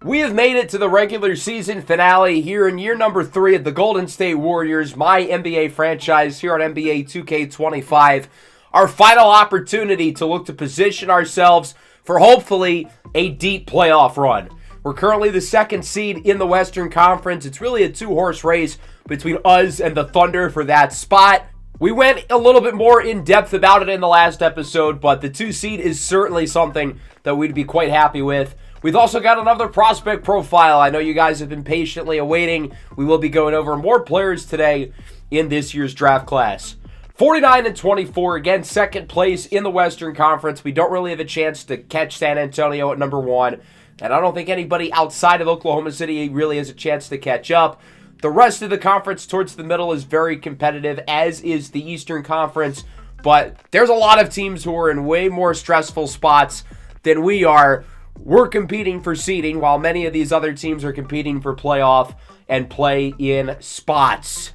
We have made it to the regular season finale here in year number 3 of the Golden State Warriors, MyNBA franchise here on NBA 2K25. Our final opportunity to look to position ourselves for hopefully a deep playoff run. We're currently the second seed in the Western Conference. It's really a two-horse race between us and the Thunder for that spot. We went a little bit more in depth about it in the last episode, but the 2 seed is certainly something that we'd be quite happy with. We've also got another prospect profile. I know you guys have been patiently awaiting. We will be going over more players today in this year's draft class. 49-24, again, second place in the Western Conference. We don't really have a chance to catch San Antonio at number 1, and I don't think anybody outside of Oklahoma City really has a chance to catch up. The rest of the conference towards the middle is very competitive, as is the Eastern Conference, but there's a lot of teams who are in way more stressful spots than we are. We're competing for seeding, while many of these other teams are competing for playoff and play-in spots.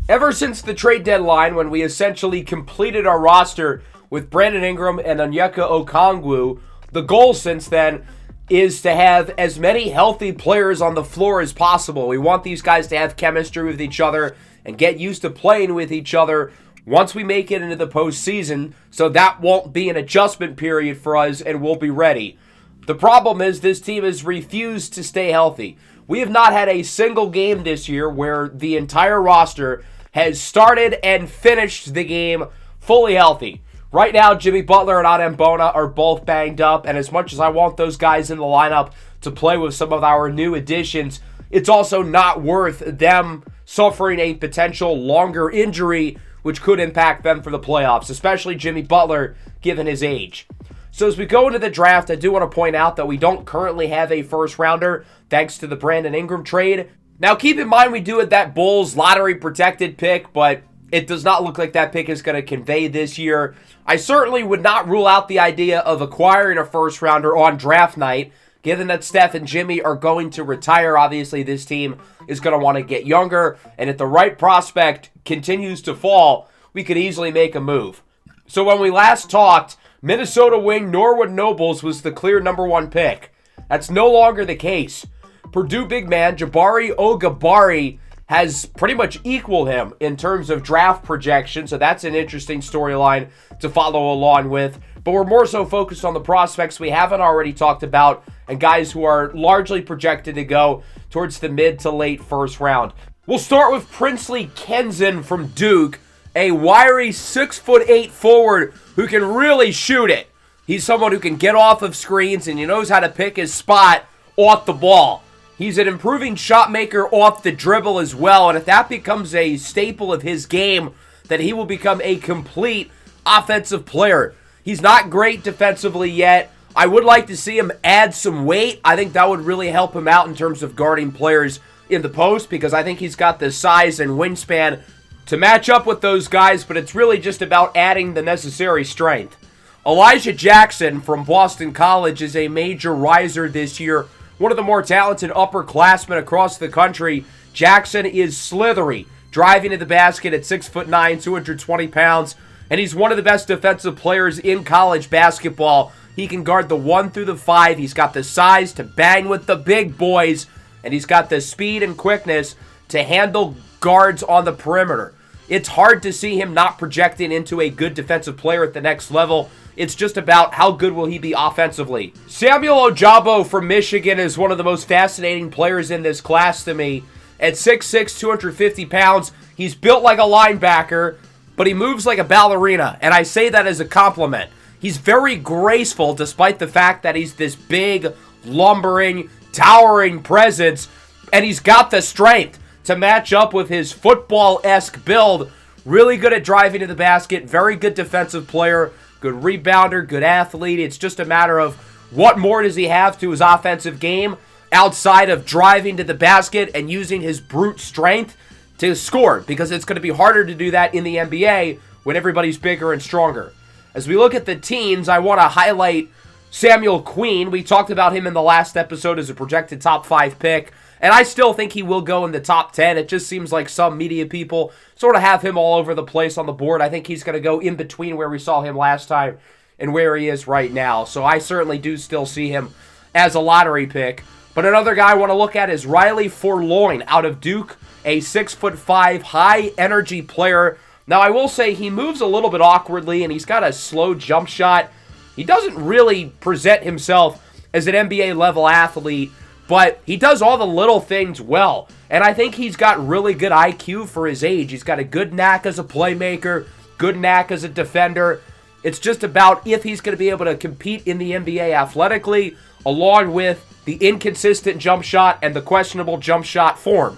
Ever since the trade deadline, when we essentially completed our roster with Brandon Ingram and Onyeka Okongwu, the goal since then is to have as many healthy players on the floor as possible. We want these guys to have chemistry with each other and get used to playing with each other once we make it into the postseason, so that won't be an adjustment period for us and we'll be ready. The problem is this team has refused to stay healthy. We have not had a single game this year where the entire roster has started and finished the game fully healthy. Right now, Jimmy Butler and Adem Bona are both banged up, and as much as I want those guys in the lineup to play with some of our new additions, it's also not worth them suffering a potential longer injury, which could impact them for the playoffs, especially Jimmy Butler, given his age. So as we go into the draft, I do want to point out that we don't currently have a first-rounder, thanks to the Brandon Ingram trade. Now, keep in mind we do have that Bulls lottery-protected pick, but it does not look like that pick is going to convey this year. I certainly would not rule out the idea of acquiring a first-rounder on draft night, given that Steph and Jimmy are going to retire. Obviously, this team is going to want to get younger, and if the right prospect continues to fall, we could easily make a move. So when we last talked, Minnesota wing Norwood Nobles was the clear number 1 pick. That's no longer the case. Purdue big man Jabari Ogabari has pretty much equaled him in terms of draft projection, so that's an interesting storyline to follow along with. But we're more so focused on the prospects we haven't already talked about and guys who are largely projected to go towards the mid to late first round. We'll start with Princely Kenzen from Duke, a wiry 6'8" forward who can really shoot it. He's someone who can get off of screens and he knows how to pick his spot off the ball. He's an improving shot maker off the dribble as well, and if that becomes a staple of his game, then he will become a complete offensive player. He's not great defensively yet. I would like to see him add some weight. I think that would really help him out in terms of guarding players in the post, because I think he's got the size and wingspan to match up with those guys, but it's really just about adding the necessary strength. Elijah Jackson from Boston College is a major riser this year, one of the more talented upperclassmen across the country. Jackson is slithery, driving to the basket at 6'9", 220 pounds, and he's one of the best defensive players in college basketball. He can guard the 1 through the 5. He's got the size to bang with the big boys, and he's got the speed and quickness to handle guards on the perimeter. It's hard to see him not projecting into a good defensive player at the next level. It's just about how good will he be offensively. Samuel Ojabo from Michigan is one of the most fascinating players in this class to me. At 6'6", 250 pounds, he's built like a linebacker, but he moves like a ballerina, and I say that as a compliment. He's very graceful despite the fact that he's this big, lumbering, towering presence, and he's got the strength to match up with his football-esque build. Really good at driving to the basket, very good defensive player, good rebounder, good athlete. It's just a matter of what more does he have to his offensive game outside of driving to the basket and using his brute strength to score, because it's going to be harder to do that in the NBA when everybody's bigger and stronger. As we look at the teams, I want to highlight Samuel Queen. We talked about him in the last episode as a projected top 5 pick. And I still think he will go in the top 10. It just seems like some media people sort of have him all over the place on the board. I think he's going to go in between where we saw him last time and where he is right now. So I certainly do still see him as a lottery pick. But another guy I want to look at is Riley Forloin out of Duke, a 6'5", high-energy player. Now, I will say he moves a little bit awkwardly, and he's got a slow jump shot. He doesn't really present himself as an NBA-level athlete, but he does all the little things well. And I think he's got really good IQ for his age. He's got a good knack as a playmaker, good knack as a defender. It's just about if he's going to be able to compete in the NBA athletically, along with the inconsistent jump shot and the questionable jump shot form.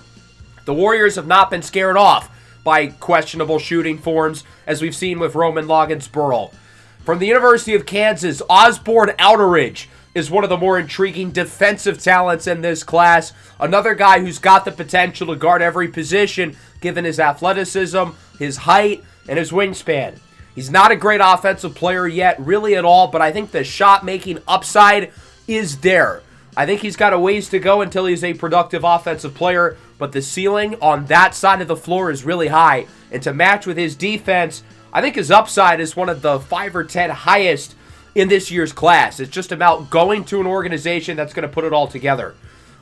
The Warriors have not been scared off by questionable shooting forms, as we've seen with Roman Loggins-Burrell. From the University of Kansas, Osborne Outeridge is one of the more intriguing defensive talents in this class. Another guy who's got the potential to guard every position, given his athleticism, his height, and his wingspan. He's not a great offensive player yet, really at all, but I think the shot-making upside is there. I think he's got a ways to go until he's a productive offensive player, but the ceiling on that side of the floor is really high. And to match with his defense, I think his upside is one of the 5 or 10 highest in this year's class. It's just about going to an organization that's going to put it all together.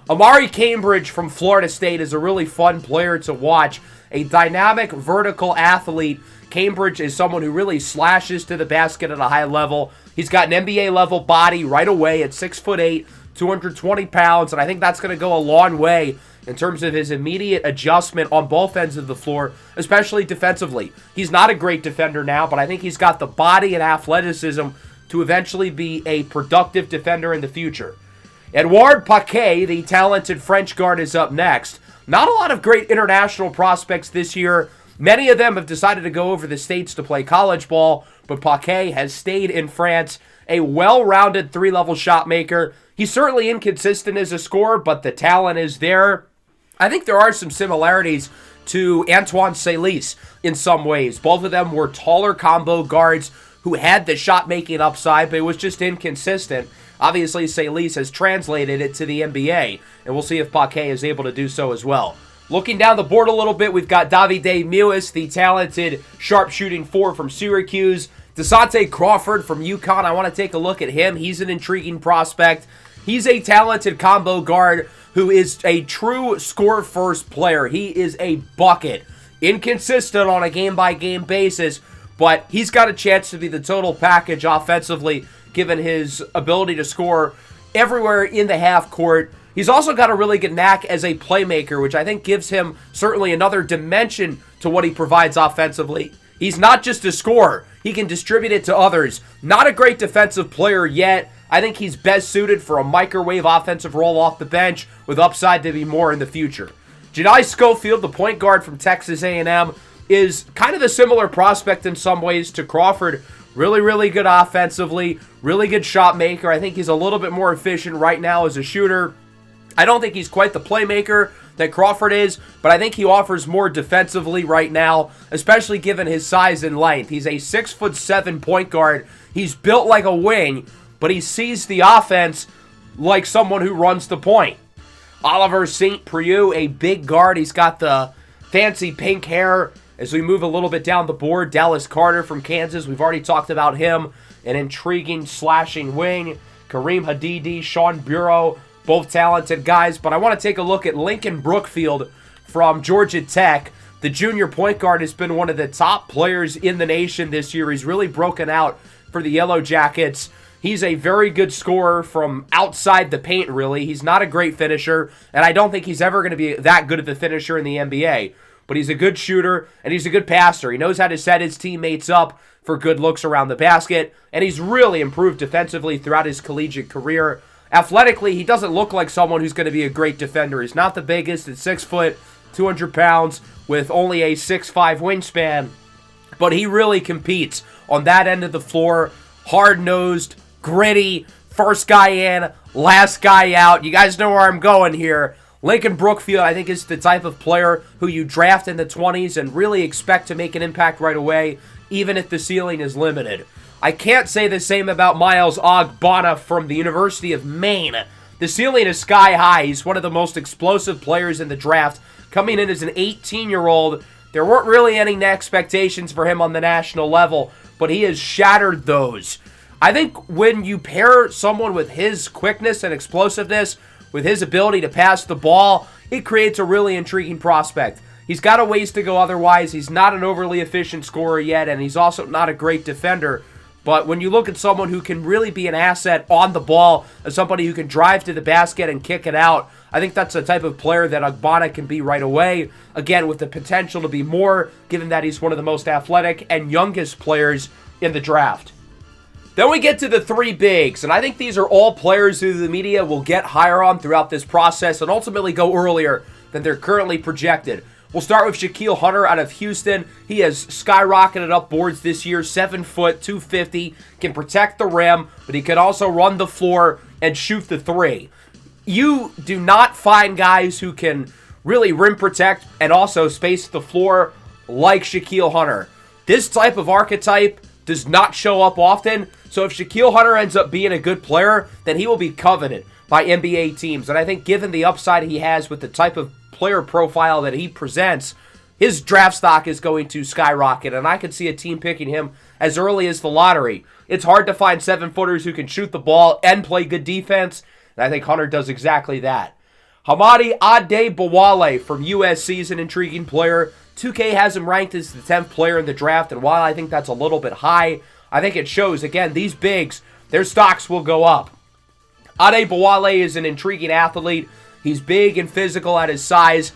Amari Cambridge from Florida State is a really fun player to watch. A dynamic vertical athlete. Cambridge is someone who really slashes to the basket at a high level. He's got an NBA-level body right away at 6'8", 220 pounds, and I think that's going to go a long way in terms of his immediate adjustment on both ends of the floor, especially defensively. He's not a great defender now, but I think he's got the body and athleticism to eventually be a productive defender in the future. Edouard Paquet, the talented French guard, is up next. Not a lot of great international prospects this year. Many of them have decided to go over the States to play college ball, but Paquet has stayed in France. A well-rounded three-level shot maker. He's certainly inconsistent as a scorer, but the talent is there. I think there are some similarities to Antoine Salis in some ways. Both of them were taller combo guards who had the shot-making upside, but it was just inconsistent. Obviously, Salis has translated it to the NBA, and we'll see if Paquet is able to do so as well. Looking down the board a little bit, we've got Davide Mewis, the talented sharpshooting 4 from Syracuse. Desante Crawford from UConn, I want to take a look at him. He's an intriguing prospect. He's a talented combo guard who is a true score-first player. He is a bucket. Inconsistent on a game-by-game basis, but he's got a chance to be the total package offensively, given his ability to score everywhere in the half court. He's also got a really good knack as a playmaker, which I think gives him certainly another dimension to what he provides offensively. He's not just a scorer. He can distribute it to others. Not a great defensive player yet. I think he's best suited for a microwave offensive role off the bench with upside to be more in the future. Jedi Schofield, the point guard from Texas A&M, is kind of a similar prospect in some ways to Crawford. Really, really good offensively. Really good shot maker. I think he's a little bit more efficient right now as a shooter. I don't think he's quite the playmaker that Crawford is, but I think he offers more defensively right now, especially given his size and length. He's a 6'7" point guard. He's built like a wing, but he sees the offense like someone who runs the point. Oliver St. Preux, a big guard. He's got the fancy pink hair. As we move a little bit down the board, Dallas Carter from Kansas. We've already talked about him. An intriguing slashing wing. Kareem Hadidi, Sean Bureau, both talented guys. But I want to take a look at Lincoln Brookfield from Georgia Tech. The junior point guard has been one of the top players in the nation this year. He's really broken out for the Yellow Jackets. He's a very good scorer from outside the paint, really. He's not a great finisher, and I don't think he's ever going to be that good of a finisher in the NBA. But he's a good shooter, and he's a good passer. He knows how to set his teammates up for good looks around the basket, and he's really improved defensively throughout his collegiate career. Athletically, he doesn't look like someone who's going to be a great defender. He's not the biggest at 6 foot, 200 pounds, with only a 6'5" wingspan, but he really competes on that end of the floor. Hard-nosed, gritty, first guy in, last guy out. You guys know where I'm going here. Lincoln Brookfield, I think, is the type of player who you draft in the 20s and really expect to make an impact right away, even if the ceiling is limited. I can't say the same about Miles Ogbonna from the University of Maine. The ceiling is sky high. He's one of the most explosive players in the draft. Coming in as an 18-year-old, there weren't really any expectations for him on the national level, but he has shattered those. I think when you pair someone with his quickness and explosiveness with his ability to pass the ball, it creates a really intriguing prospect. He's got a ways to go otherwise. He's not an overly efficient scorer yet, and he's also not a great defender. But when you look at someone who can really be an asset on the ball, as somebody who can drive to the basket and kick it out, I think that's the type of player that Agbana can be right away. Again, with the potential to be more, given that he's one of the most athletic and youngest players in the draft. Then we get to the three bigs, and I think these are all players who the media will get higher on throughout this process and ultimately go earlier than they're currently projected. We'll start with Shaquille Hunter out of Houston. He has skyrocketed up boards this year, 7 foot, 250, can protect the rim, but he can also run the floor and shoot the three. You do not find guys who can really rim protect and also space the floor like Shaquille Hunter. This type of archetype does not show up often, so if Shaquille Hunter ends up being a good player, then he will be coveted by NBA teams. And I think given the upside he has with the type of player profile that he presents, his draft stock is going to skyrocket, and I could see a team picking him as early as the lottery. It's hard to find 7-footers who can shoot the ball and play good defense, and I think Hunter does exactly that. Hamadi Adebawale from USC is an intriguing player. 2K has him ranked as the 10th player in the draft, and while I think that's a little bit high, I think it shows, again, these bigs, their stocks will go up. Adebawale is an intriguing athlete. He's big and physical at his size,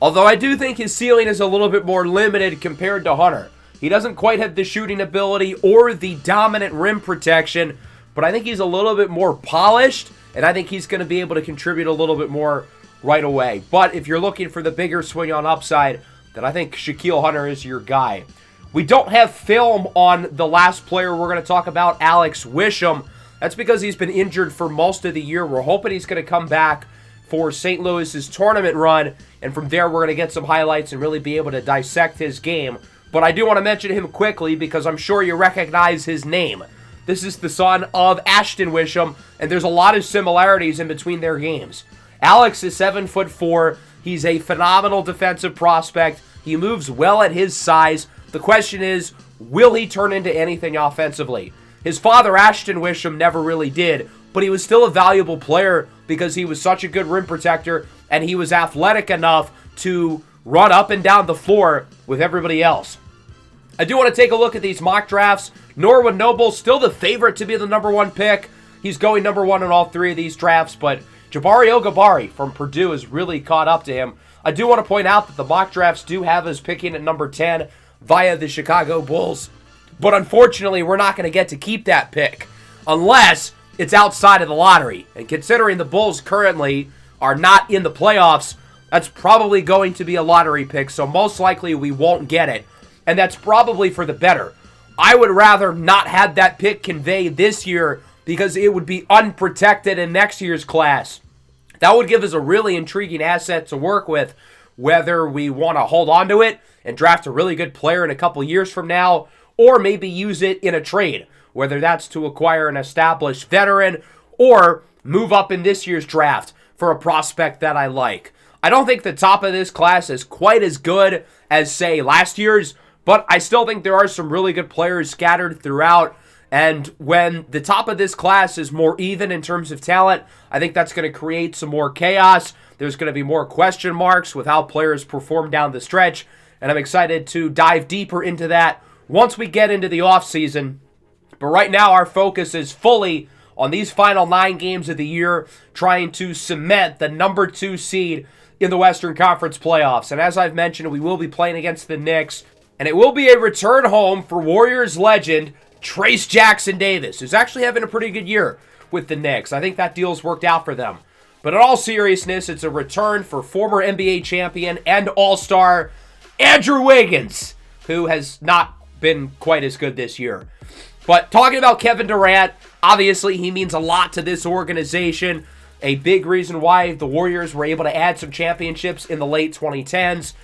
although I do think his ceiling is a little bit more limited compared to Hunter. He doesn't quite have the shooting ability or the dominant rim protection, but I think he's a little bit more polished, and I think he's going to be able to contribute a little bit more right away. But if you're looking for the bigger swing on upside, then I think Shaquille Hunter is your guy. We don't have film on the last player we're going to talk about, Alex Wisham. That's because he's been injured for most of the year. We're hoping he's going to come back for St. Louis's tournament run, and from there we're going to get some highlights and really be able to dissect his game. But I do want to mention him quickly because I'm sure you recognize his name. This is the son of Ashton Wisham, and there's a lot of similarities in between their games. Alex is 7'4". He's a phenomenal defensive prospect. He moves well at his size. The question is, will he turn into anything offensively? His father, Ashton Wisham, never really did, but he was still a valuable player because he was such a good rim protector and he was athletic enough to run up and down the floor with everybody else. I do want to take a look at these mock drafts. Norwood Noble, still the favorite to be the number one pick. He's going number one in all three of these drafts, but Jabari Ogabari from Purdue has really caught up to him. I do want to point out that the mock drafts do have us picking at number 10 via the Chicago Bulls, but unfortunately, we're not going to get to keep that pick unless it's outside of the lottery. And considering the Bulls currently are not in the playoffs, that's probably going to be a lottery pick, so most likely we won't get it. And that's probably for the better. I would rather not have that pick conveyed this year because it would be unprotected in next year's class. That would give us a really intriguing asset to work with, whether we want to hold on to it and draft a really good player in a couple years from now, or maybe use it in a trade, whether that's to acquire an established veteran or move up in this year's draft for a prospect that I like. I don't think the top of this class is quite as good as, say, last year's, but I still think there are some really good players scattered throughout. And when the top of this class is more even in terms of talent, I think that's going to create some more chaos. There's going to be more question marks with how players perform down the stretch. And I'm excited to dive deeper into that once we get into the offseason. But right now, our focus is fully on these final 9 games of the year, trying to cement the number 2 seed in the Western Conference playoffs. And as I've mentioned, we will be playing against the Knicks. And it will be a return home for Warriors legend Trace Jackson Davis, who's actually having a pretty good year with the Knicks. I think that deal's worked out for them. But in all seriousness, it's a return for former NBA champion and all-star Andrew Wiggins, who has not been quite as good this year. But talking about Kevin Durant, obviously he means a lot to this organization. A big reason why the Warriors were able to add some championships in the late 2010s.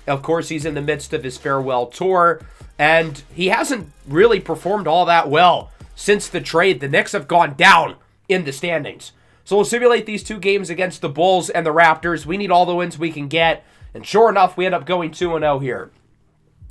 Of course, he's in the midst of his farewell tour, and he hasn't really performed all that well since the trade. The Knicks have gone down in the standings. So we'll simulate these 2 games against the Bulls and the Raptors. We need all the wins we can get, and sure enough, we end up going 2-0 here.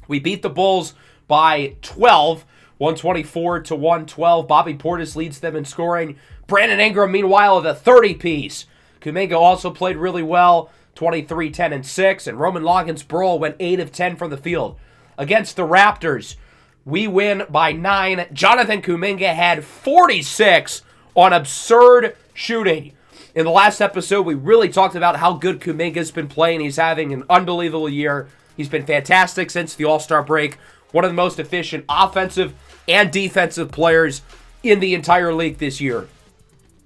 We beat the Bulls by 12, 124-112. Bobby Portis leads them in scoring. Brandon Ingram, meanwhile, of the 30-piece, Kuminga also played really well, 23, 10, and 6. And Roman Loggins-Burrell went 8 of 10 from the field. Against the Raptors, we win by 9. Jonathan Kuminga had 46 on absurd shooting. In the last episode, we really talked about how good Kuminga's been playing. He's having an unbelievable year. He's been fantastic since the All-Star break. One of the most efficient offensive and defensive players in the entire league this year.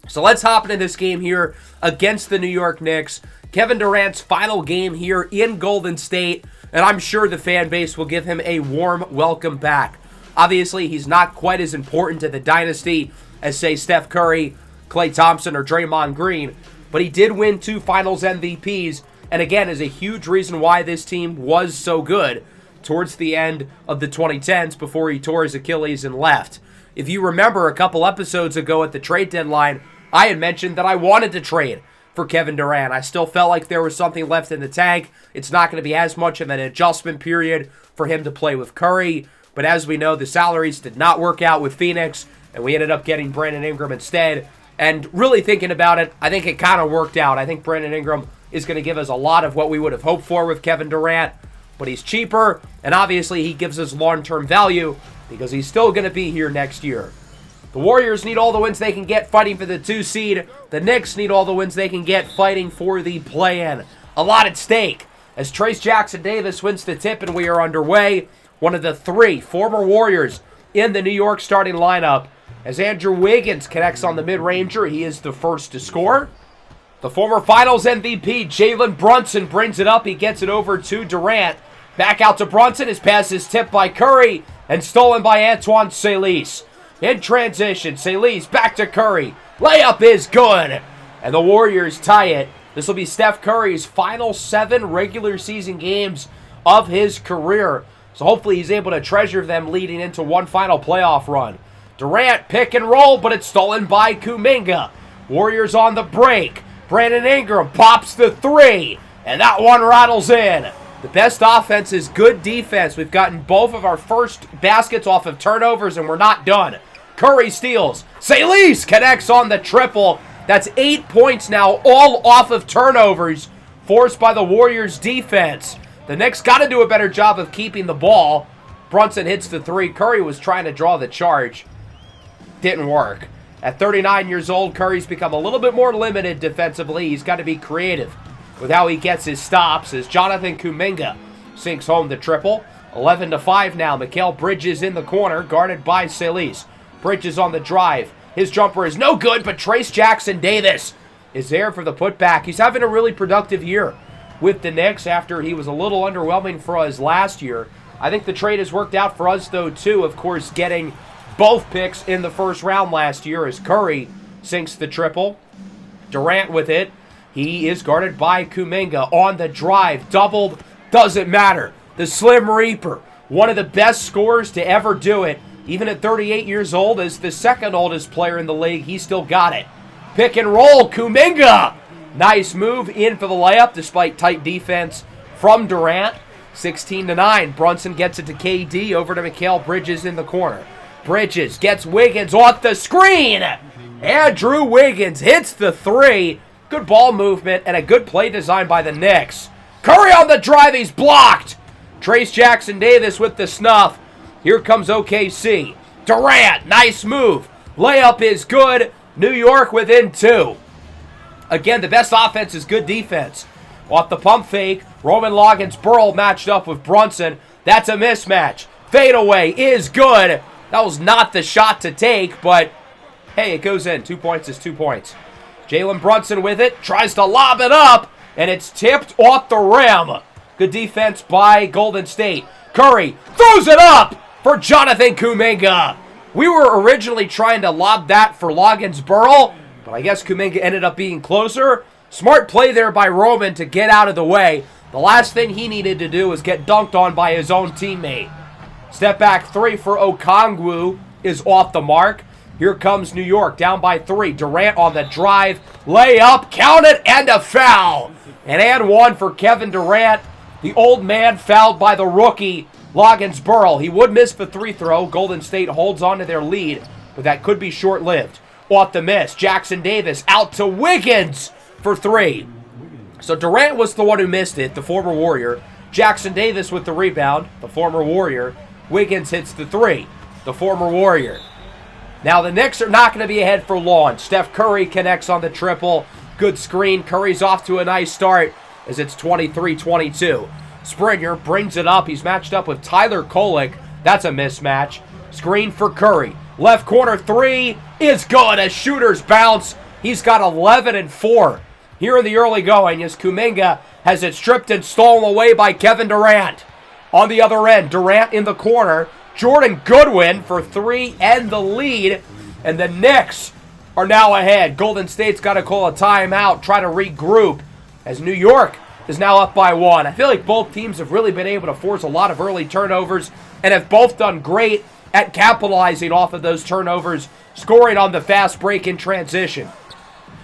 So let's hop into this game here against the New York Knicks. Kevin Durant's final game here in Golden State, and I'm sure the fan base will give him a warm welcome back. Obviously, he's not quite as important to the dynasty as, say, Steph Curry, Klay Thompson, or Draymond Green, but he did win 2 Finals MVPs, and again is a huge reason why this team was so good towards the end of the 2010s before he tore his Achilles and left. If you remember a couple episodes ago at the trade deadline, I had mentioned that I wanted to trade for Kevin Durant. I still felt like there was something left in the tank. It's not going to be as much of an adjustment period for him to play with Curry, but as we know, the salaries did not work out with Phoenix, and we ended up getting Brandon Ingram instead. And really thinking about it, I think it kind of worked out. I think Brandon Ingram is going to give us a lot of what we would have hoped for with Kevin Durant, but he's cheaper, and obviously he gives us long-term value because he's still going to be here next year. The Warriors need all the wins they can get fighting for the 2 seed. The Knicks need all the wins they can get fighting for the play-in. A lot at stake as Trayce Jackson-Davis wins the tip and we are underway. One of the 3 former Warriors in the New York starting lineup. As Andrew Wiggins connects on the mid-ranger, he is the first to score. The former Finals MVP, Jalen Brunson, brings it up. He gets it over to Durant. Back out to Brunson. His pass is tipped by Curry and stolen by Antoine Saliz. In transition, Saliz back to Curry. Layup is good. And the Warriors tie it. This will be Steph Curry's final 7 regular season games of his career. So hopefully he's able to treasure them leading into one final playoff run. Durant pick and roll, but it's stolen by Kuminga. Warriors on the break. Brandon Ingram pops the 3, and that one rattles in. The best offense is good defense. We've gotten both of our first baskets off of turnovers, and we're not done. Curry steals. Saliz connects on the triple. That's 8 points now, all off of turnovers forced by the Warriors' defense. The Knicks got to do a better job of keeping the ball. Brunson hits the 3. Curry was trying to draw the charge. Didn't work. At 39 years old, Curry's become a little bit more limited defensively. He's got to be creative with how he gets his stops as Jonathan Kuminga sinks home the triple. 11-5 now. Mikal Bridges in the corner, guarded by Saliz. Bridges on the drive. His jumper is no good, but Trayce Jackson-Davis is there for the putback. He's having a really productive year with the Knicks after he was a little underwhelming for us last year. I think the trade has worked out for us, though, too. Of course, getting both picks in the first round last year as Curry sinks the triple. Durant with it. He is guarded by Kuminga on the drive. Doubled. Doesn't matter. The Slim Reaper. One of the best scorers to ever do it. Even at 38 years old, as the second oldest player in the league, he still got it. Pick and roll. Kuminga. Nice move in for the layup despite tight defense from Durant. 16-9. Brunson gets it to KD. Over to Mikal Bridges in the corner. Bridges gets Wiggins off the screen. Andrew Wiggins hits the 3. Good ball movement and a good play design by the Knicks. Curry on the drive. He's blocked. Trayce Jackson-Davis with the snuff. Here comes OKC. Durant, nice move. Layup is good. New York within 2. Again, the best offense is good defense. Off the pump fake, Roman Loggins-Burrell matched up with Brunson. That's a mismatch. Fadeaway is good. That was not the shot to take, but hey, it goes in. 2 points is 2 points. Jalen Brunson with it, tries to lob it up, and it's tipped off the rim. Good defense by Golden State. Curry throws it up for Jonathan Kuminga. We were originally trying to lob that for Loggins-Burrell, but I guess Kuminga ended up being closer. Smart play there by Roman to get out of the way. The last thing he needed to do was get dunked on by his own teammate. Step back 3 for Okongwu is off the mark. Here comes New York, down by 3. Durant on the drive. Layup, count it, and a foul. And 1 for Kevin Durant. The old man fouled by the rookie, Loggins-Burrell. He would miss the 3 throw. Golden State holds on to their lead, but that could be short-lived. Off the miss, Jackson-Davis out to Wiggins for three. So Durant was the one who missed it, the former Warrior. Jackson Davis with the rebound, the former Warrior. Wiggins hits the three, the former Warrior. Now the Knicks are not going to be ahead for long. Steph Curry connects on the triple. Good screen. Curry's off to a nice start as it's 23-22. Springer brings it up. He's matched up with Tyler Kolek. That's a mismatch. Screen for Curry. Left corner three is good. A shooter's bounce. He's got 11 and 4 here in the early going as Kuminga has it stripped and stolen away by Kevin Durant. On the other end, Durant in the corner. Jordan Goodwin for three and the lead. And the Knicks are now ahead. Golden State's got to call a timeout, try to regroup as New York is now up by 1. I feel like both teams have really been able to force a lot of early turnovers and have both done great at capitalizing off of those turnovers, scoring on the fast break in transition.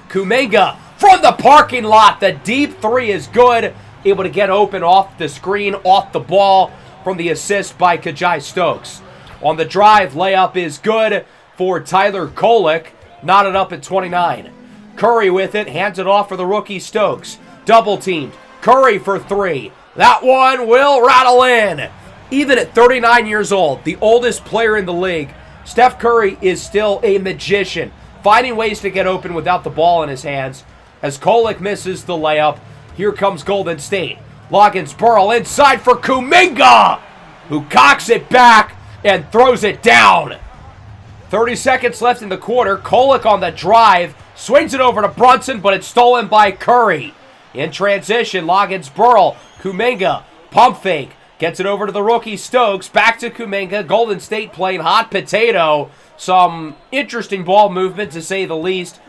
Kuminga from the parking lot. The deep three is good. Able to get open off the screen, off the ball from the assist by Kajai Stokes. On the drive, layup is good for Tyler Kolek. Knotted up at 29. Curry with it, hands it off for the rookie Stokes. Double teamed. Curry for three. That one will rattle in. Even at 39 years old, the oldest player in the league, Steph Curry is still a magician, finding ways to get open without the ball in his hands. As Kolek misses the layup, here comes Golden State. Loggins-Burrell inside for Kuminga, who cocks it back and throws it down. 30 seconds left in the quarter. Kolek on the drive. Swings it over to Brunson, but it's stolen by Curry. In transition, Loggins-Burrell. Kuminga, pump fake. Gets it over to the rookie Stokes. Back to Kuminga. Golden State playing hot potato. Some interesting ball movement, to say the least.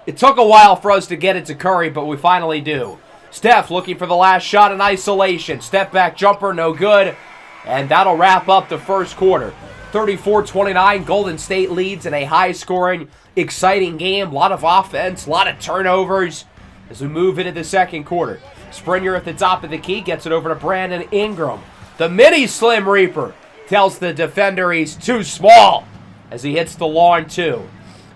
It took a while for us to get it to Curry, but we finally do. Steph looking for the last shot in isolation. Step back jumper, no good. And that'll wrap up the first quarter. 34-29, Golden State leads in a high-scoring, exciting game. A lot of offense, a lot of turnovers as we move into the second quarter. Springer at the top of the key, gets it over to Brandon Ingram. The mini Slim Reaper tells the defender he's too small as he hits the long two.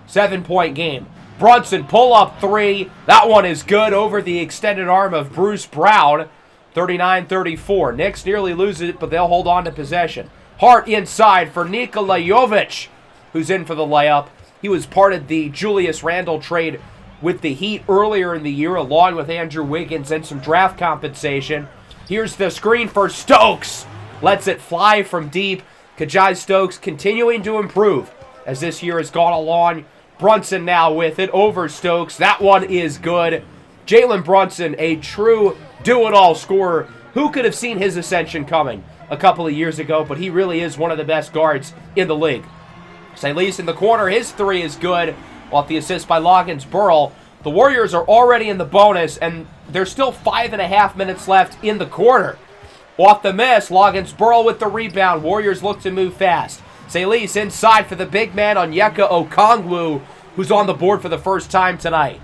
7-point game. Brunson pull-up three. That one is good over the extended arm of Bruce Brown. 39-34. Knicks nearly lose it, but they'll hold on to possession. Hart inside for Nikola Jovic, who's in for the layup. He was part of the Julius Randle trade with the Heat earlier in the year, along with Andrew Wiggins and some draft compensation. Here's the screen for Stokes. Lets it fly from deep. Kajai Stokes continuing to improve as this year has gone along. Brunson now with it over Stokes. That one is good. Jalen Brunson, a true do-it-all scorer. Who could have seen his ascension coming a couple of years ago, but he really is one of the best guards in the league. Salis in the corner, his three is good, off the assist by Loggins-Burrell. The Warriors are already in the bonus, and there's still 5.5 minutes left in the quarter. Off the miss, Loggins-Burrell with the rebound. Warriors look to move fast. Salis inside for the big man Onyeka Okongwu, who's on the board for the first time tonight.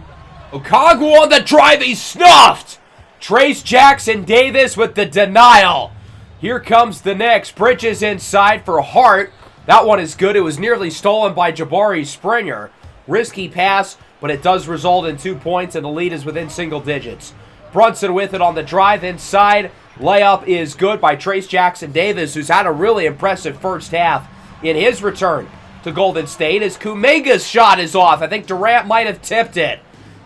Okongwu on the drive, he's snuffed! Trace Jackson Davis with the denial. Here comes the Knicks. Bridges inside for Hart. That one is good. It was nearly stolen by Jabari Springer. Risky pass, but it does result in 2 points, and the lead is within single digits. Brunson with it on the drive inside. Layup is good by Trace Jackson Davis, who's had a really impressive first half in his return to Golden State. As Kuminga's shot is off. I think Durant might have tipped it.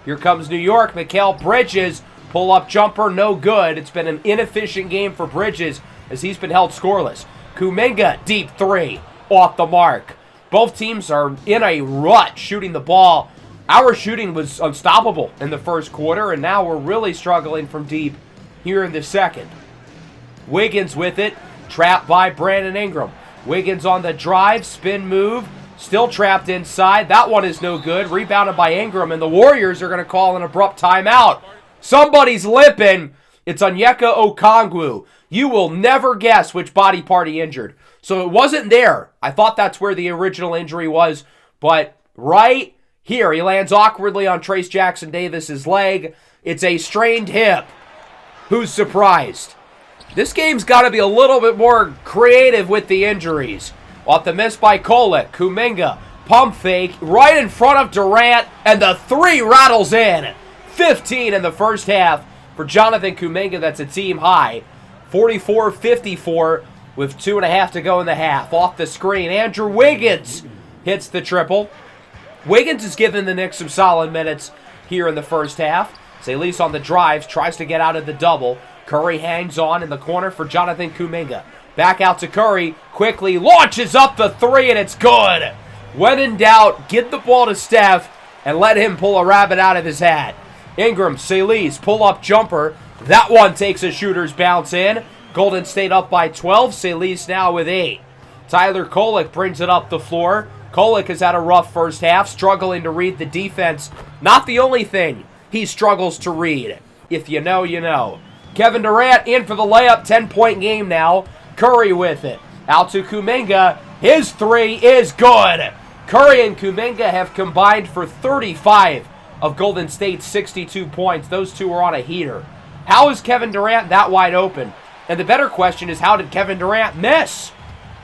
Here comes New York. Mikal Bridges. Pull-up jumper, no good. It's been an inefficient game for Bridges as he's been held scoreless. Kuminga, deep three, off the mark. Both teams are in a rut shooting the ball. Our shooting was unstoppable in the first quarter, and now we're really struggling from deep here in the second. Wiggins with it, trapped by Brandon Ingram. Wiggins on the drive, spin move, still trapped inside. That one is no good, rebounded by Ingram, and the Warriors are going to call an abrupt timeout. Somebody's limping. It's Onyeka Okongwu. You will never guess which body part he injured. So it wasn't there. I thought that's where the original injury was. But right here, he lands awkwardly on Trace Jackson Davis's leg. It's a strained hip. Who's surprised? This game's got to be a little bit more creative with the injuries. Off the miss by Kolek. Kuminga, pump fake, right in front of Durant, and the three rattles in. 15 in the first half for Jonathan Kuminga. That's a team high. 44-54 with 2.5 to go in the half. Off the screen, Andrew Wiggins hits the triple. Wiggins has given the Knicks some solid minutes here in the first half. Salis on the drives, tries to get out of the double. Curry hangs on in the corner for Jonathan Kuminga. Back out to Curry, quickly launches up the three, and it's good. When in doubt, get the ball to Steph and let him pull a rabbit out of his hat. Ingram, Salis, pull-up jumper. That one takes a shooter's bounce in. Golden State up by 12. Salis now with 8. Tyler Kolek brings it up the floor. Kolek has had a rough first half, struggling to read the defense. Not the only thing he struggles to read. If you know, you know. Kevin Durant in for the layup. 10-point game now. Curry with it. Out to Kuminga. His three is good. Curry and Kuminga have combined for 35 of Golden State's 62 points. Those two are on a heater. How is Kevin Durant that wide open? And the better question is, how did Kevin Durant miss?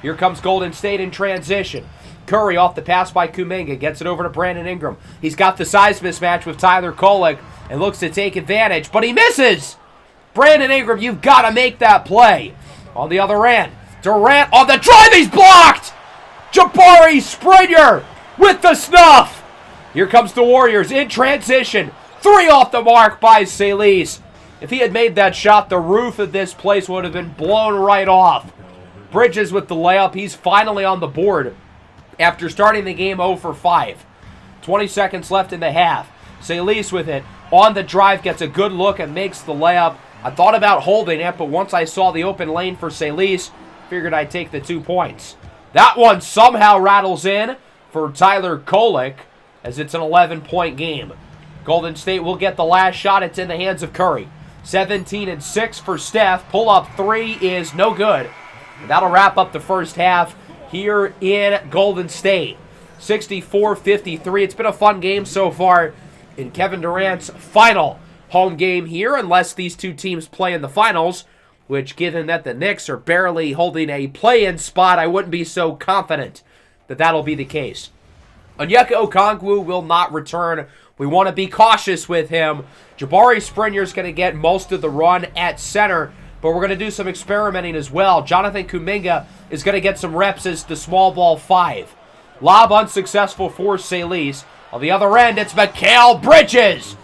Here comes Golden State in transition. Curry off the pass by Kuminga. Gets it over to Brandon Ingram. He's got the size mismatch with Tyler Kolek and looks to take advantage, but he misses. Brandon Ingram, you've got to make that play. On the other end, Durant on the drive. He's blocked. Jabari Springer with the snuff. Here comes the Warriors in transition. 3 off the mark by Salis. If he had made that shot, the roof of this place would have been blown right off. Bridges with the layup. He's finally on the board after starting the game 0 for 5. 20 seconds left in the half. Salis with it. On the drive, gets a good look and makes the layup. I thought about holding it, but once I saw the open lane for Salis, figured I'd take the 2 points. That one somehow rattles in for Tyler Kolek, as it's an 11-point game. Golden State will get the last shot. It's in the hands of Curry. 17-6 for Steph. Pull-up 3 is no good. And that'll wrap up the first half here in Golden State. 64-53. It's been a fun game so far in Kevin Durant's final home game here, unless these two teams play in the finals, which, given that the Knicks are barely holding a play-in spot, I wouldn't be so confident that that'll be the case. Onyeka Okongwu will not return. We want to be cautious with him. Jabari Springer's going to get most of the run at center, but we're going to do some experimenting as well. Jonathan Kuminga is going to get some reps as the small ball 5. Lob unsuccessful for Salis. On the other end, it's Mikal Bridges,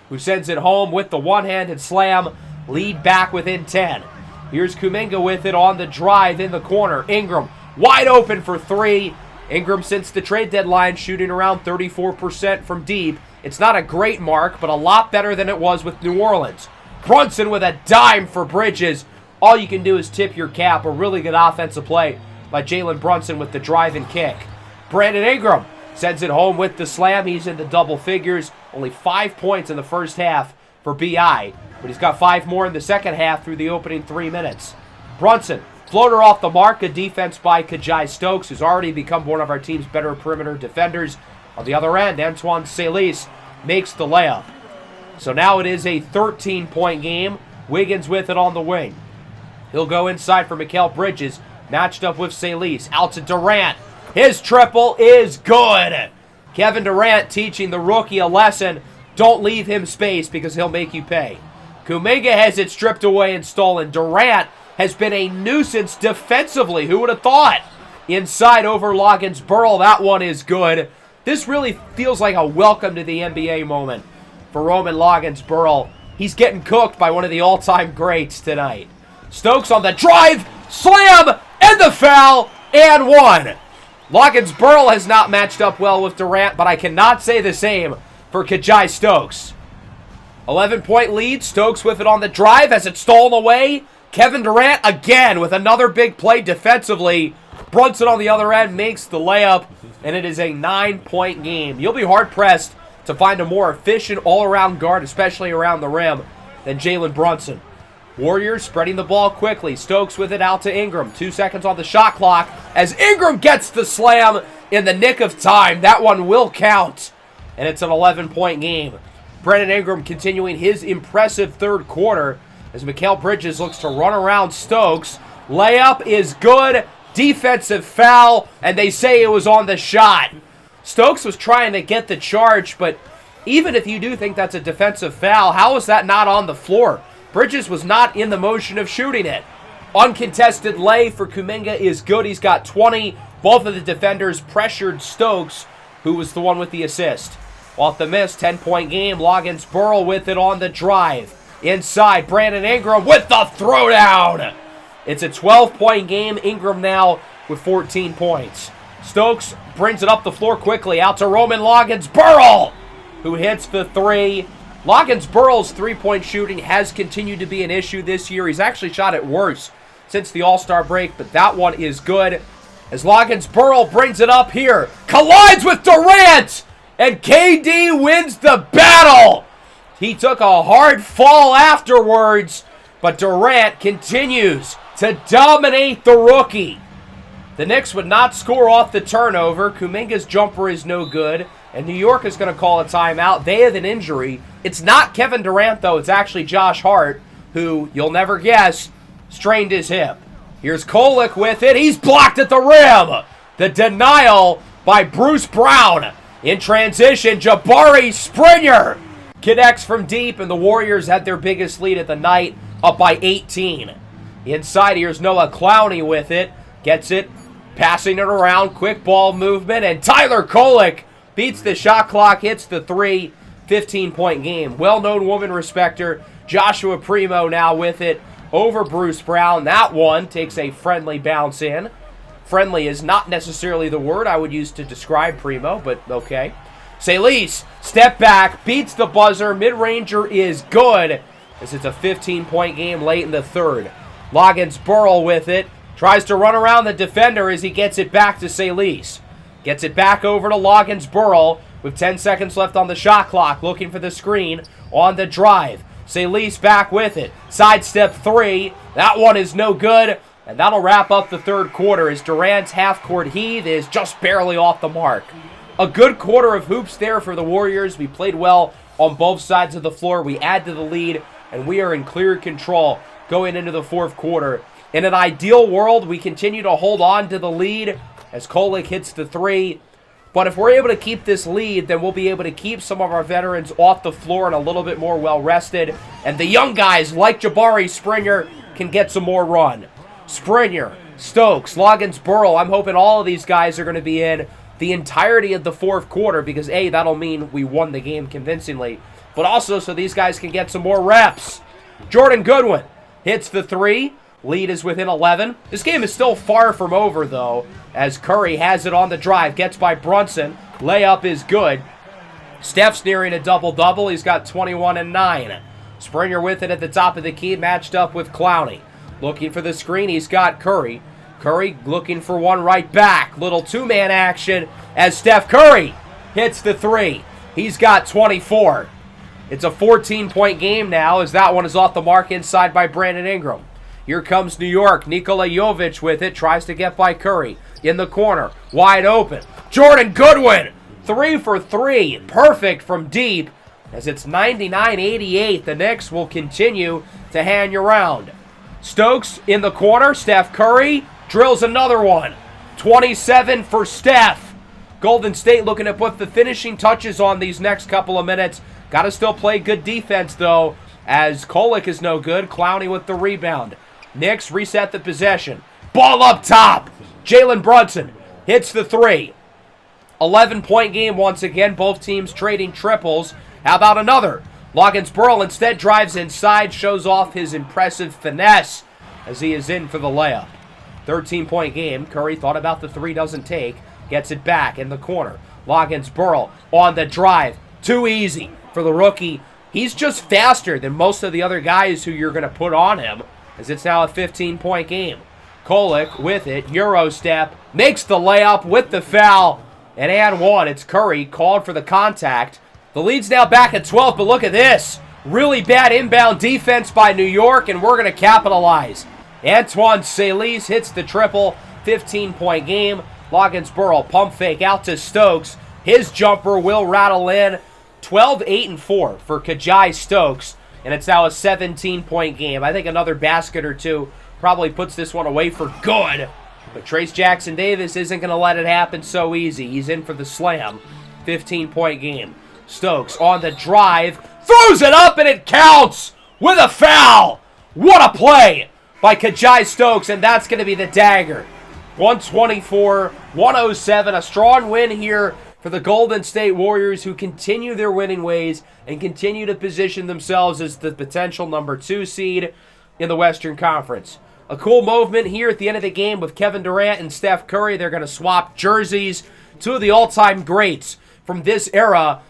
who sends it home with the one-handed slam. Lead back within 10. Here's Kuminga with it on the drive in the corner. Ingram wide open for 3. Ingram, since the trade deadline, shooting around 34% from deep. It's not a great mark, but a lot better than it was with New Orleans. Brunson with a dime for Bridges. All you can do is tip your cap. A really good offensive play by Jalen Brunson with the drive and kick. Brandon Ingram sends it home with the slam. He's in the double figures. Only 5 points in the first half for B.I., but he's got 5 more in the second half through the opening 3 minutes. Brunson, floater off the mark. A defense by Kajai Stokes, who's already become one of our team's better perimeter defenders. On the other end, Antoine Salis makes the layup. So now it is a 13-point game. Wiggins with it on the wing. He'll go inside for Mikal Bridges, matched up with Salis. Out to Durant. His triple is good. Kevin Durant teaching the rookie a lesson. Don't leave him space because he'll make you pay. Kuminga has it stripped away and stolen. Durant has been a nuisance defensively. Who would have thought? Inside over Loggins-Burl. That one is good. This really feels like a welcome to the NBA moment for Roman Loggins-Burl. He's getting cooked by one of the all-time greats tonight. Stokes on the drive, slam, and the foul, and 1. Loggins-Burl has not matched up well with Durant, but I cannot say the same for Kajai Stokes. 11-point lead. Stokes with it on the drive. Has it stolen away? Kevin Durant again with another big play defensively. Brunson on the other end makes the layup, and it is a 9-point game. You'll be hard-pressed to find a more efficient all-around guard, especially around the rim, than Jalen Brunson. Warriors spreading the ball quickly. Stokes with it out to Ingram. 2 seconds on the shot clock as Ingram gets the slam in the nick of time. That one will count, and it's an 11-point game. Brandon Ingram continuing his impressive third quarter as Mikal Bridges looks to run around Stokes. Layup is good. Defensive foul, and they say it was on the shot. Stokes was trying to get the charge, but Even if you do think that's a defensive foul, how is that not on the floor? Bridges was not in the motion of shooting it. Uncontested lay for Kuminga is good. He's got 20. Both of the defenders pressured Stokes, who was the one with the assist. Off the miss, 10-point game. Loggins Burrell with it on the drive. Inside, Brandon Ingram with the throwdown. It's a 12-point game. Ingram now with 14 points. Stokes brings it up the floor quickly. Out to Roman Loggins Burrell, who hits the three. Loggins Burrell's three-point shooting has continued to be an issue this year. He's actually shot it worse since the All-Star break, but that one is good. As Loggins Burrell brings it up here, collides with Durant, and KD wins the battle. He took a hard fall afterwards, but Durant continues to dominate the rookie. The Knicks would not score off the turnover. Kuminga's jumper is no good, and New York is going to call a timeout. They have an injury. It's not Kevin Durant, though. It's actually Josh Hart, who, you'll never guess, strained his hip. Here's Kolek with it. He's blocked at the rim. The denial by Bruce Brown. In transition, Jabari Springer connects from deep, and the Warriors had their biggest lead of the night, up by 18. Inside, here's Noah Clowney with it. Gets it, passing it around, quick ball movement, and Tyler Kolek beats the shot clock, hits the three, 15-point game. Well-known woman respecter, Joshua Primo now with it over Bruce Brown. That one takes a friendly bounce in. Friendly is not necessarily the word I would use to describe Primo, but okay. Salis, step back, beats the buzzer. Mid-ranger is good, as it's a 15-point game late in the third. Loggins Burrell with it. Tries to run around the defender as he gets it back to Salis. Gets it back over to Loggins Burrell with 10 seconds left on the shot clock. Looking for the screen on the drive. Salis back with it. Sidestep three. That one is no good. And that'll wrap up the third quarter as Durant's half-court heave is just barely off the mark. A good quarter of hoops there for the Warriors. We played well on both sides of the floor. We add to the lead, and we are in clear control going into the fourth quarter. In an ideal world, we continue to hold on to the lead as Kolek hits the three. But if we're able to keep this lead, then we'll be able to keep some of our veterans off the floor and a little bit more well-rested. And the young guys like Jabari Springer can get some more run. Springer, Stokes, Loggins Burrell, I'm hoping all of these guys are going to be in the entirety of the fourth quarter because, A, that'll mean we won the game convincingly, but also so these guys can get some more reps. Jordan Goodwin hits the three. Lead is within 11. This game is still far from over, though, as Curry has it on the drive. Gets by Brunson. Layup is good. Steph's nearing a double-double. He's got 21 and 9. Springer with it at the top of the key, matched up with Clowney. Looking for the screen, he's got Curry. Curry looking for one right back. Little two-man action as Steph Curry hits the three. He's got 24. It's a 14-point game now as that one is off the mark inside by Brandon Ingram. Here comes New York. Nikola Jovic with it. Tries to get by Curry. In the corner. Wide open. Jordan Goodwin. 3 for 3. Perfect from deep. As it's 99-88. The Knicks will continue to hang around. Stokes in the corner. Steph Curry drills another one. 27 for Steph. Golden State looking to put the finishing touches on these next couple of minutes. Got to still play good defense, though, as Kolek is no good. Clowney with the rebound. Knicks reset the possession. Ball up top. Jalen Brunson hits the three. 11-point game once again. Both teams trading triples. How about another? Loggins Burrell instead drives inside, shows off his impressive finesse as he is in for the layup. 13-point game. Curry thought about the three, doesn't take. Gets it back in the corner. Loggins Burrell on the drive. Too easy for the rookie. He's just faster than most of the other guys who you're going to put on him, as it's now a 15-point game. Kolek with it, Euro step, makes the layup with the foul, and one. It's Curry, called for the contact. The lead's now back at 12, but look at this. Really bad inbound defense by New York, and we're going to capitalize. Antoine Salis hits the triple, 15-point game. Loggins Burrell, pump fake out to Stokes. His jumper will rattle in. 12, 8, and 4 for Kajai Stokes. And it's now a 17-point game. I think another basket or two probably puts this one away for good. But Trace Jackson-Davis isn't going to let it happen so easy. He's in for the slam. 15-point game. Stokes on the drive, throws it up, and it counts with a foul. What a play by Kajai Stokes, and that's going to be the dagger. 124-107, a strong win here for the Golden State Warriors, who continue their winning ways and continue to position themselves as the potential number 2 seed in the Western Conference. A cool movement here at the end of the game with Kevin Durant and Steph Curry. They're going to swap jerseys, 2 of the all-time greats from this era,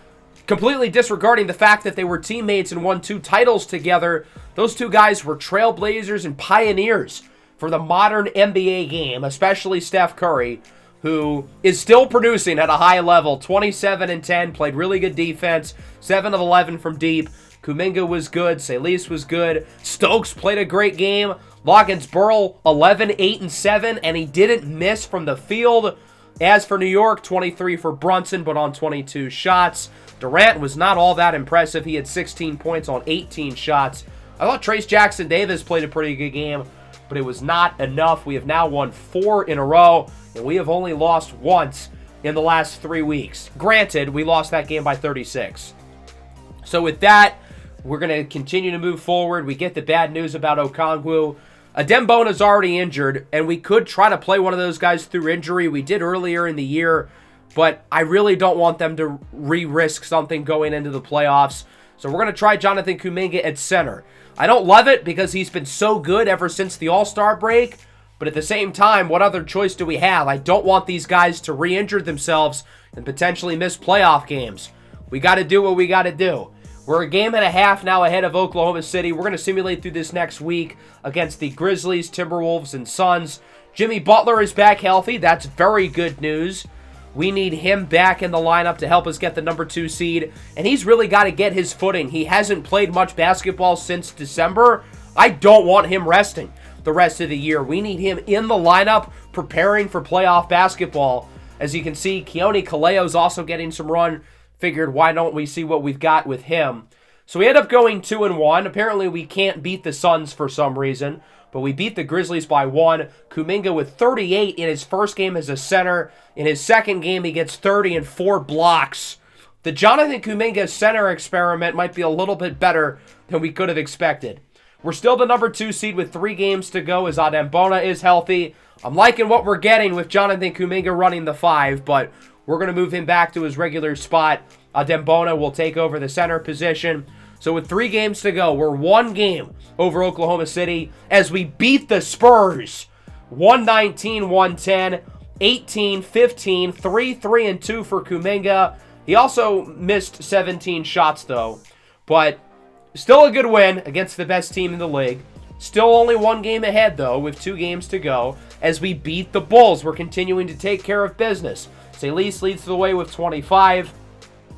completely disregarding the fact that they were teammates and won 2 titles together. Those 2 guys were trailblazers and pioneers for the modern NBA game, especially Steph Curry, who is still producing at a high level. 27-10, played really good defense, 7 of 11 from deep. Kuminga was good, Salis was good, Stokes played a great game, Loggins-Burrell 11, 8, and 7, and he didn't miss from the field. As for New York, 23 for Brunson, but on 22 shots. Durant was not all that impressive. He had 16 points on 18 shots. I thought Trace Jackson-Davis played a pretty good game, but it was not enough. We have now won 4 in a row, and we have only lost once in the last 3 weeks. Granted, we lost that game by 36. So with that, we're going to continue to move forward. We get the bad news about Okongwu. Adembona's already injured, and we could try to play one of those guys through injury. We did earlier in the year, but I really don't want them to re-risk something going into the playoffs. So we're going to try Jonathan Kuminga at center. I don't love it because he's been so good ever since the All-Star break, but at the same time, what other choice do we have? I don't want these guys to re-injure themselves and potentially miss playoff games. We got to do what we got to do. We're a game and a half now ahead of Oklahoma City. We're going to simulate through this next week against the Grizzlies, Timberwolves, and Suns. Jimmy Butler is back healthy. That's very good news. We need him back in the lineup to help us get the number 2 seed, and he's really got to get his footing. He hasn't played much basketball since December. I don't want him resting the rest of the year. We need him in the lineup preparing for playoff basketball. As you can see, Keone Kaleo's also getting some run. Figured, why don't we see what we've got with him? So we end up going 2-1. Apparently, we can't beat the Suns for some reason, but we beat the Grizzlies by 1. Kuminga with 38 in his first game as a center. In his second game, he gets 30 and 4 blocks. The Jonathan Kuminga center experiment might be a little bit better than we could have expected. We're still the number 2 seed with 3 games to go as Adembona is healthy. I'm liking what we're getting with Jonathan Kuminga running the 5, but we're going to move him back to his regular spot. Adembona will take over the center position. So with 3 games to go, we're 1 game over Oklahoma City as we beat the Spurs. 119-110, 18-15, 3-3-2 for Kuminga. He also missed 17 shots, though. But still a good win against the best team in the league. Still only 1 game ahead, though, with 2 games to go. As we beat the Bulls, we're continuing to take care of business. Salis leads the way with 25.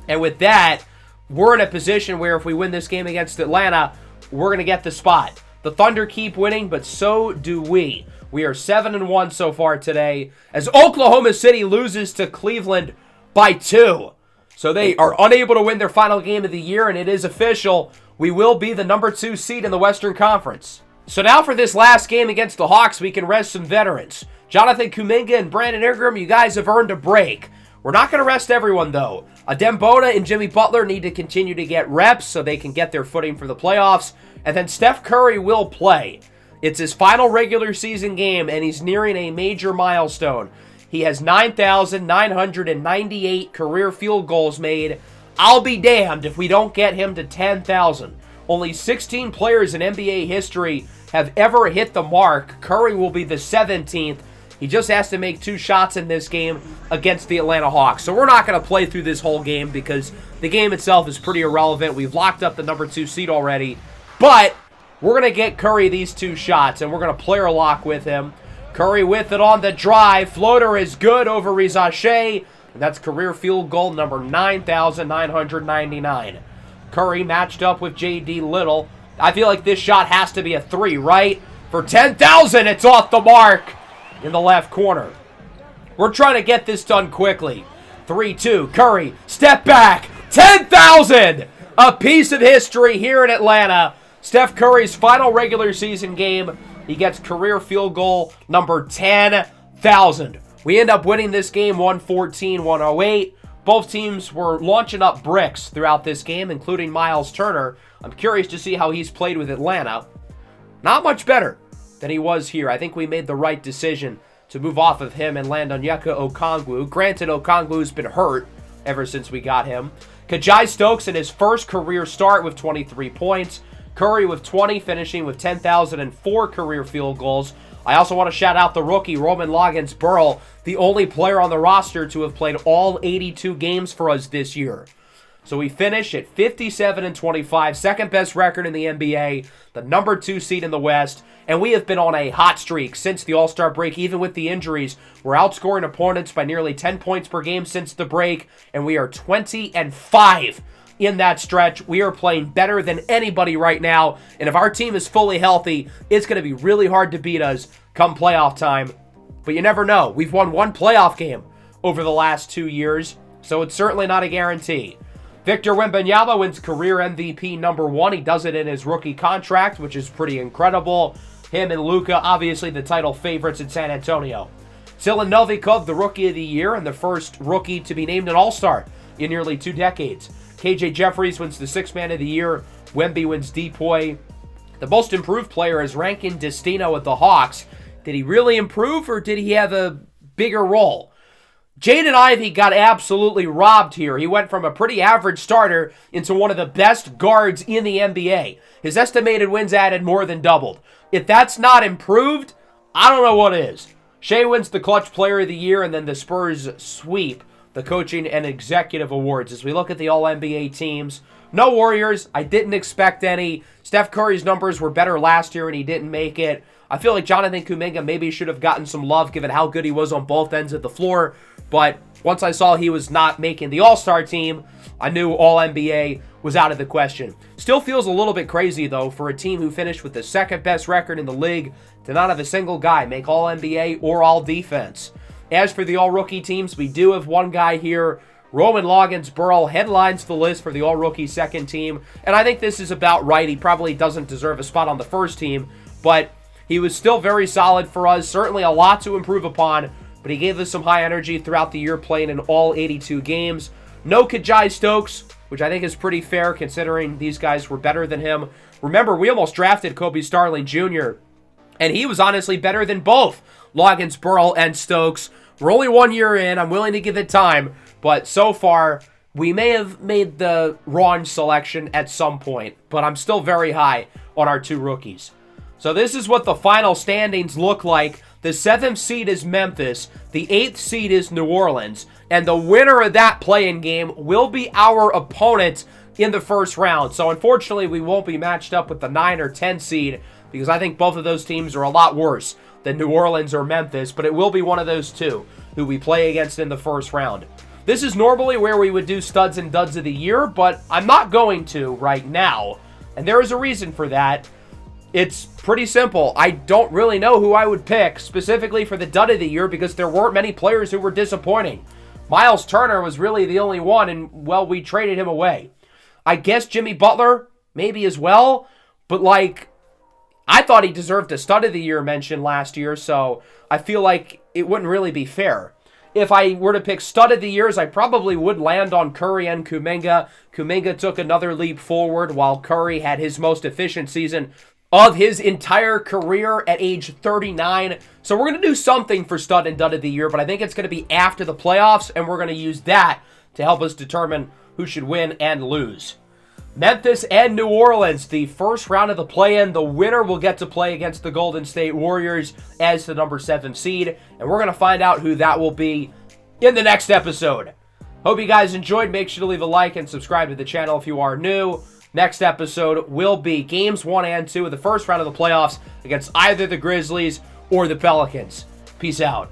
And with that, we're in a position where if we win this game against Atlanta, we're going to get the spot. The Thunder keep winning, but so do we. We are 7-1 so far today, as Oklahoma City loses to Cleveland by 2. So they are unable to win their final game of the year, and it is official. We will be the number 2 seed in the Western Conference. So now for this last game against the Hawks, we can rest some veterans. Jonathan Kuminga and Brandon Ingram, you guys have earned a break. We're not going to rest everyone, though. Adembona and Jimmy Butler need to continue to get reps so they can get their footing for the playoffs. And then Steph Curry will play. It's his final regular season game, and he's nearing a major milestone. He has 9,998 career field goals made. I'll be damned if we don't get him to 10,000. Only 16 players in NBA history have ever hit the mark. Curry will be the 17th. He just has to make 2 shots in this game against the Atlanta Hawks. So we're not going to play through this whole game because the game itself is pretty irrelevant. We've locked up the number 2 seed already. But we're going to get Curry these 2 shots, and we're going to player lock with him. Curry with it on the drive. Floater is good over Reza Shea. And that's career field goal number 9,999. Curry matched up with J.D. Little. I feel like this shot has to be a 3, right? For 10,000, it's off the mark in the left corner. We're trying to get this done quickly. 3-2, Curry, step back, 10,000! A piece of history here in Atlanta. Steph Curry's final regular season game. He gets career field goal number 10,000. We end up winning this game 114-108. Both teams were launching up bricks throughout this game, including Miles Turner. I'm curious to see how he's played with Atlanta. Not much better than he was here. I think we made the right decision to move off of him and land on Onyeka Okongwu. Granted, Okongwu's been hurt ever since we got him. Kajai Stokes in his first career start with 23 points. Curry with 20, finishing with 10,004 career field goals. I also want to shout out the rookie, Roman Loggins-Burrell, the only player on the roster to have played all 82 games for us this year. So we finish at 57-25, second best record in the NBA, the number 2 seed in the West, and we have been on a hot streak since the All-Star break, even with the injuries. We're outscoring opponents by nearly 10 points per game since the break, and we are 20-5 in that stretch. We are playing better than anybody right now, and if our team is fully healthy, it's going to be really hard to beat us come playoff time. But you never know. We've won one playoff game over the last 2 years, so it's certainly not a guarantee. Victor Wembanyama wins career MVP number 1. He does it in his rookie contract, which is pretty incredible. Him and Luka, obviously the title favorites in San Antonio. Sila Novikov, the Rookie of the Year, and the first rookie to be named an All-Star in nearly 2 decades. KJ Jeffries wins the Sixth Man of the Year. Wemby wins Depoy. The most improved player is Rankin Destino with the Hawks. Did he really improve, or did he have a bigger role? Jaden Ivey got absolutely robbed here. He went from a pretty average starter into one of the best guards in the NBA. His estimated wins added more than doubled. If that's not improved, I don't know what is. Shea wins the Clutch Player of the Year, and then the Spurs sweep the coaching and executive awards. As we look at the All-NBA teams, no Warriors. I didn't expect any. Steph Curry's numbers were better last year, and he didn't make it. I feel like Jonathan Kuminga maybe should have gotten some love given how good he was on both ends of the floor. But once I saw he was not making the All-Star team, I knew All-NBA was out of the question. Still feels a little bit crazy, though, for a team who finished with the second best record in the league to not have a single guy make All-NBA or All-Defense. As for the All-Rookie teams, we do have one guy here. Roman Loggins-Burrell headlines the list for the All-Rookie second team, and I think this is about right. He probably doesn't deserve a spot on the first team, but he was still very solid for us. Certainly a lot to improve upon, but he gave us some high energy throughout the year playing in all 82 games. No Kajai Stokes, which I think is pretty fair considering these guys were better than him. Remember, we almost drafted Kobe Starling Jr., and he was honestly better than both Loggins-Burrell and Stokes. We're only 1 year in. I'm willing to give it time, but so far, we may have made the wrong selection at some point, but I'm still very high on our 2 rookies. So this is what the final standings look like. The 7th seed is Memphis, the 8th seed is New Orleans, and the winner of that play-in game will be our opponent in the first round. So unfortunately, we won't be matched up with the 9 or 10 seed because I think both of those teams are a lot worse than New Orleans or Memphis, but it will be one of those two who we play against in the first round. This is normally where we would do studs and duds of the year, but I'm not going to right now, and there is a reason for that. It's pretty simple. I don't really know who I would pick specifically for the dud of the year because there weren't many players who were disappointing. Miles Turner was really the only one, and, well, we traded him away. I guess Jimmy Butler, maybe as well, but, I thought he deserved a stud of the year mention last year, so I feel like it wouldn't really be fair. If I were to pick stud of the years, I probably would land on Curry and Kuminga. Kuminga took another leap forward while Curry had his most efficient season of his entire career at age 39. So we're going to do something for stud and dud of the year, but I think it's going to be after the playoffs, and we're going to use that to help us determine who should win and lose. Memphis and New Orleans, the first round of the play-in. The winner will get to play against the Golden State Warriors as the number 7 seed, and we're going to find out who that will be in the next episode. Hope you guys enjoyed. Make sure to leave a like and subscribe to the channel if you are new. Next episode will be Games 1 and 2 of the first round of the playoffs against either the Grizzlies or the Pelicans. Peace out.